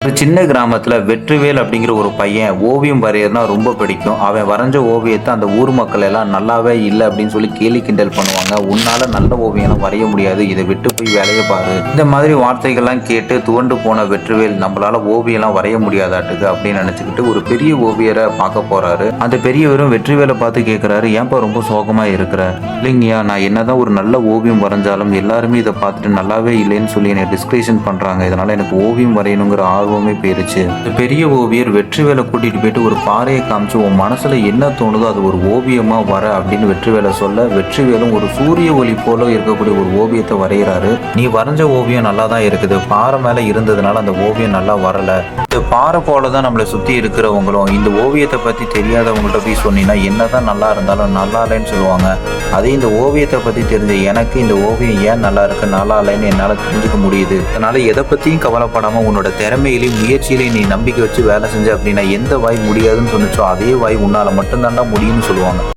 ஒரு சின்ன கிராமத்துல வெற்றிவேல் அப்படிங்கிற ஒரு பையன் ஓவியம் வரையறதுனா ரொம்ப பிடிக்கும். அவன் வரைஞ்ச ஓவியத்தை அந்த ஊர் மக்கள் எல்லாம் நல்லாவே இல்லை அப்படின்னு சொல்லி கேலி கிண்டல் பண்ணுவாங்க. உன்னால நல்ல ஓவியம் வரைய முடியாது, இதை விட்டு போய் வேலையை பாரு, இந்த மாதிரி வார்த்தைகள்லாம் கேட்டு துவண்டு போன வெற்றிவேல் நம்மளால ஓவியம்லாம் வரைய முடியாதாட்டுக்கு அப்படின்னு நினைச்சுக்கிட்டு ஒரு பெரிய ஓவியரை பார்க்க போறாரு. அந்த பெரியவரும் வெற்றிவேலை பார்த்து கேட்கிறாரு, ஏன்பா ரொம்ப சோகமா இருக்கிற? இல்லைங்கய்யா, நான் என்னதான் ஒரு நல்ல ஓவியம் வரைஞ்சாலும் எல்லாருமே இதை பார்த்துட்டு நல்லாவே இல்லைன்னு சொல்லி என்னை டிஸ்கரேஷன் பண்றாங்க. இதனால எனக்கு ஓவியம் வரையணுங்கிற ஆர்வமே போயிருச்சு. இந்த பெரிய ஓவியர் வெற்றிவேலை கூட்டிட்டு போயிட்டு ஒரு பாறையை காமிச்சு உன் மனசுல என்ன தோணுதோ அது ஒரு ஓவியமா வர அப்படின்னு வெற்றிவேலை சொல்ல, வெற்றிவேலும் ஒரு சூரிய ஒளி போல இருக்கக்கூடிய ஒரு ஓவியத்தை வரைகிறாரு. நீ வரைஞ்ச ஓவியம் நல்லா தான் இருக்குது, பாறை மேல இருந்ததுனால அந்த ஓவியம் நல்லா வரல. இந்த பாறை போலதான் நம்மளை சுத்தி இருக்கிறவங்களும் இந்த ஓவியத்தை பத்தி தெரியாதவங்கள்ட்ட போய் சொன்னீங்கன்னா என்னதான் நல்லா இருந்தாலும் நல்லா இல்லைன்னு சொல்லுவாங்க. அதே இந்த ஓவியத்தை பத்தி தெரிஞ்ச எனக்கு இந்த ஓவியம் ஏன் நல்லா இருக்கு நல்லா இல்லைன்னு என்னால தெரிஞ்சுக்க முடியுது. அதனால எதை பத்தியும் கவலைப்படாம உன்னோட திறமையிலையும் முயற்சியிலையும் நீ நம்பிக்கை வச்சு வேலை செஞ்ச அப்படின்னா எந்த வாய் முடியாதுன்னு சொன்னிச்சோ அதே வாய் உன்னால மட்டும்தான்டா முடியும்னு சொல்லுவாங்க.